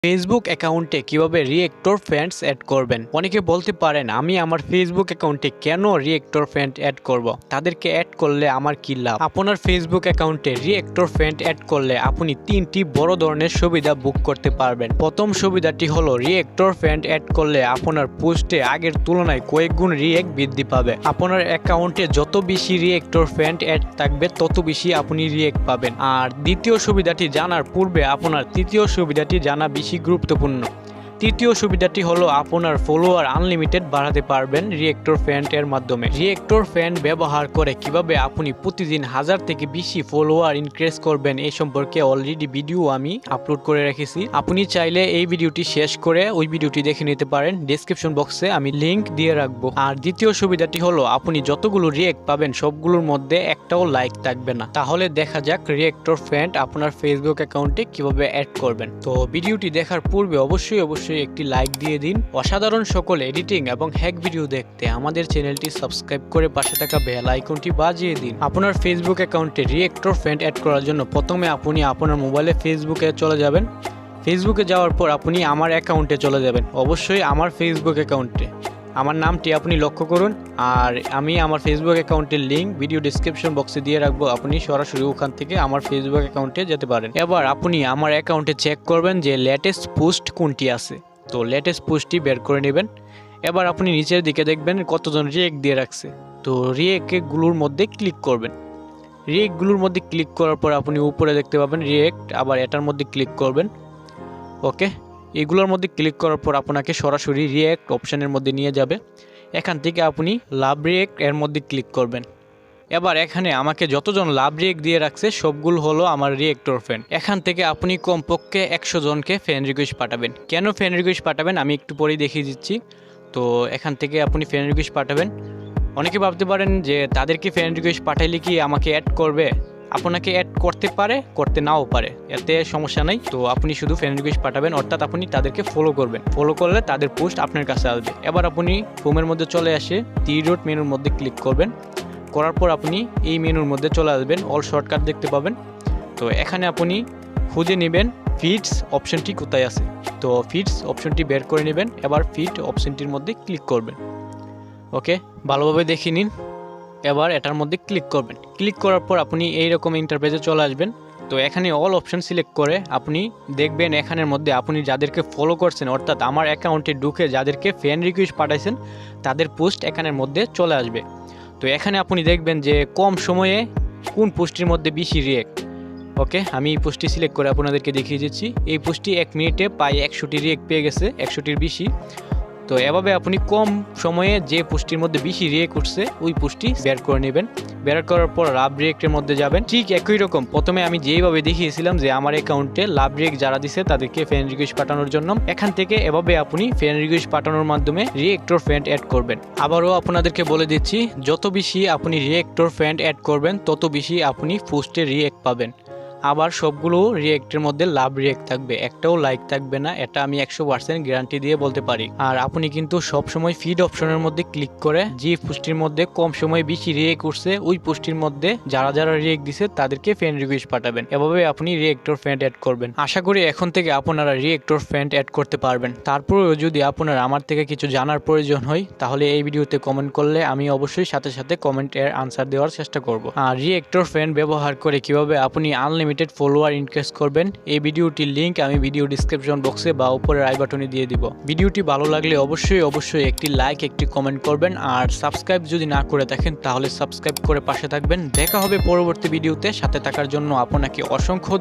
Facebook অ্যাকাউন্টে কিভাবে reactor friends add করবেন। অনেকে বলতে পারেন আমি আমার ফেসবুক অ্যাকাউন্টে কেন রিয়েক্টর ফ্রেন্ড অ্যাড করব, তাদেরকে অ্যাড করলে আমার কি লাভ। আপনার ফেসবুক অ্যাকাউন্টে রিয়েক্টর ফ্রেন্ড অ্যাড করলে আপনি তিনটি বড় ধরনের সুবিধা বুক করতে পারবেন। প্রথম সুবিধাটি হলো রিয়েক্টর ফ্রেন্ড অ্যাড করলে আপনার পোস্টে আগের তুলনায় কয়েক গুণ রিয়েক্ট বৃদ্ধি পাবে। আপনার অ্যাকাউন্টে যত বেশি রিয়েক্টর ফ্রেন্ড অ্যাড থাকবে তত বেশি আপনি রিয়েক্ট পাবেন। আর দ্বিতীয় সুবিধাটি জানার পূর্বে আপনার তৃতীয় সুবিধাটি জানা বেশি গুরুত্বপূর্ণ। তৃতীয় সুবিধাটি হলো আপনার ফলোয়ার আনলিমিটেড বাড়াতে পারবেন রিয়েক্টর ফ্রেন্ড এর মাধ্যমে। রিয়েক্টর ফ্রেন্ড ব্যবহার করে কিভাবে আপনি প্রতিদিন 1000 থেকে বেশি ফলোয়ার ইনক্রিজ করবেন এই সম্পর্কে অলরেডি ভিডিও আমি আপলোড করে রেখেছি। আপনি চাইলে এই ভিডিওটি শেষ করে ওই ভিডিওটি দেখে নিতে পারেন, ডেসক্রিপশন বক্সে আমি লিংক দিয়ে রাখবো। আর দ্বিতীয় সুবিধাটি হলো আপনি যতগুলো রিয়েক্ট পাবেন সবগুলোর মধ্যে একটাও লাইক থাকবে না। তাহলে দেখা যাক রিয়েক্টর ফ্রেন্ড আপনার ফেসবুক অ্যাকাউন্টে কিভাবে অ্যাড করবেন। তো ভিডিওটি দেখার পূর্বে অবশ্যই একটি লাইক দিয়ে দিন। অসাধারণ সকল এডিটিং এবং হ্যাক ভিডিও দেখতে আমাদের চ্যানেলটি সাবস্ক্রাইব করে পাশে থাকা বেল আইকনটি বাজিয়ে দিন। আপনার ফেসবুক অ্যাকাউন্টে রিয়েক্টর ফ্রেন্ড অ্যাড করার জন্য প্রথমে আপনি আপনার মোবাইলে ফেসবুকে চলে যাবেন। ফেসবুকে যাওয়ার পর আপনি আমার অ্যাকাউন্টে চলে যাবেন। অবশ্যই আমার ফেসবুক অ্যাকাউন্টে আমার নামটি আপনি লক্ষ্য করুন। আর আমি আমার ফেসবুক অ্যাকাউন্টের লিঙ্ক ভিডিও ডিসক্রিপশন বক্সে দিয়ে রাখবো, আপনি সরাসরি ওখান থেকে আমার ফেসবুক অ্যাকাউন্টে যেতে পারেন। এবার আপনি আমার অ্যাকাউন্টে চেক করবেন যে লেটেস্ট পোস্ট কোনটি আছে। তো লেটেস্ট পোস্টটি বের করে নেবেন। এবার আপনি নিচের দিকে দেখবেন কতজন রিয়েক্ট দিয়ে রাখছে। তো রিয়েক্টগুলোর মধ্যে ক্লিক করবেন। রিয়েক্টগুলোর মধ্যে ক্লিক করার পর আপনি উপরে দেখতে পাবেন রিয়েক্ট, আবার এটার মধ্যে ক্লিক করবেন। ওকে, এগুলোর মধ্যে ক্লিক করার পর আপনাকে সরাসরি রিয়েক্ট অপশানের মধ্যে নিয়ে যাবে। এখান থেকে আপনি লাভ রিয়েক্ট এর মধ্যে ক্লিক করবেন। এবার এখানে আমাকে যতজন লাভ রিয়েক্ট দিয়ে রাখছে সবগুলো হলো আমার রিয়েক্টর ফ্রেন্ড। এখান থেকে আপনি কমপক্ষে 100 জনকে ফ্রেন্ড রিকোয়েস্ট পাঠাবেন। কেন ফ্রেন্ড রিকোয়েস্ট পাঠাবেন আমি একটু পরেই দেখিয়ে দিচ্ছি। তো এখান থেকে আপনি ফ্রেন্ড রিকোয়েস্ট পাঠাবেন। অনেকে ভাবতে পারেন যে তাদেরকে ফ্রেন্ড রিকোয়েস্ট পাঠাইলে কি আমাকে অ্যাড করবে। আপনাকে অ্যাড করতে পারে, করতে নাও পারে, এতে সমস্যা নেই। তো আপনি শুধু ফ্রেন্ড রিকোয়েস্ট পাঠাবেন, অর্থাৎ আপনি তাদেরকে ফলো করবেন। ফলো করলে তাদের পোস্ট আপনার কাছে আসবে। এবার আপনি হোমের মধ্যে চলে আসে 3 ডট মেনুর মধ্যে ক্লিক করবেন। করার পর আপনি এই মেনুর মধ্যে চলে আসবেন, অল শর্টকাট দেখতে পাবেন। তো এখানে আপনি খুঁজে নেবেন ফিডস অপশনটি কোথায় আছে। তো ফিডস অপশনটি বের করে নেবেন। এবার ফিড অপশনটির মধ্যে ক্লিক করবেন। ওকে, ভালোভাবে দেখে নিন। এবার এটার মধ্যে ক্লিক করবেন। ক্লিক করার পর আপনি এইরকম ইন্টারফেসে চলে আসবেন। তো এখানে অল অপশন সিলেক্ট করে আপনি দেখবেন এখানের মধ্যে আপনি যাদেরকে ফলো করছেন, অর্থাৎ আমার অ্যাকাউন্টে ঢুকে যাদেরকে ফ্রেন্ড রিকোয়েস্ট পাঠাইছেন তাদের পোস্ট এখানের মধ্যে চলে আসবে। তো এখানে আপনি দেখবেন যে কম সময়ে কোন পোস্টের মধ্যে বেশি রিয়েক্ট। ওকে, আমি এই পোস্টটি সিলেক্ট করে আপনাদেরকে দেখিয়ে দিচ্ছি। এই পোস্টটি 1 মিনিটে প্রায় 100টি রিয়েক্ট পেয়ে গেছে, 100টির বেশি। তো এভাবে আপনি কম সময়ে যে পোস্টটির মধ্যে বেশি রিয়েক্ট উঠছে ওই পোস্টটি বের করে নেবেন। বের করার পর লাভ রিয়েক্টের মধ্যে যাবেন। ঠিক একই রকম প্রথমে আমি যেইভাবে দেখিয়েছিলাম যে আমার অ্যাকাউন্টে লাভ রিয়েক্ট যারা দিছে তাদেরকে ফ্রেন্ড রিকোয়েস্ট পাঠানোর জন্য, এখান থেকে এভাবে আপনি ফ্রেন্ড রিকোয়েস্ট পাঠানোর মাধ্যমে রিয়েক্টর ফ্রেন্ড অ্যাড করবেন। আবারও আপনাদেরকে বলে দিচ্ছি, যত বেশি আপনি রিয়েক্টর ফ্রেন্ড অ্যাড করবেন তত বেশি আপনি পোস্টে রিয়েক্ট পাবেন। আবার সবগুলো রিয়েক্টের মধ্যে লাভ রিয়েক্ট থাকবে, একটাও লাইক থাকবে না, এটা আমি 100% গ্যারান্টি দিয়ে বলতে পারি। আর আপনি কিন্তু সবসময় ফিড অপশনের মধ্যে ক্লিক করে যে পোস্টের মধ্যে কম সময় বেশি রিয়েক্ট উঠছে ওই পোস্টের মধ্যে যারা যারা রিয়েক্ট দিছে তাদেরকে ফ্রেন্ড রিকোয়েস্ট পাঠাবেন। এভাবে আপনি রিয়েক্টর ফ্রেন্ড অ্যাড করবেন। আশা করি এখন থেকে আপনারা রিয়েক্টর ফ্রেন্ড অ্যাড করতে পারবেন। তারপরেও যদি আপনার আমার থেকে কিছু জানার প্রয়োজন হয় তাহলে এই ভিডিওতে কমেন্ট করলে আমি অবশ্যই সাথে সাথে কমেন্টের আনসার দেওয়ার চেষ্টা করব। আর রিয়েক্টর ফ্রেন্ড ব্যবহার করে কিভাবে আপনি আনলিমিটেড ফলোয়ার ইনক্রিজ করবেন এই ভিডিওটির লিংক আমি ভিডিও ডিসক্রিপশন বক্সে বা উপরের আই বাটনে দিয়ে দিব। ভিডিওটি ভালো লাগলে অবশ্যই একটি লাইক, একটি কমেন্ট করবেন। আর সাবস্ক্রাইব যদি না করে থাকেন তাহলে সাবস্ক্রাইব করে পাশে থাকবেন। দেখা হবে পরবর্তী ভিডিওতে। সাথে থাকার জন্য আপনাকে অসংখ্য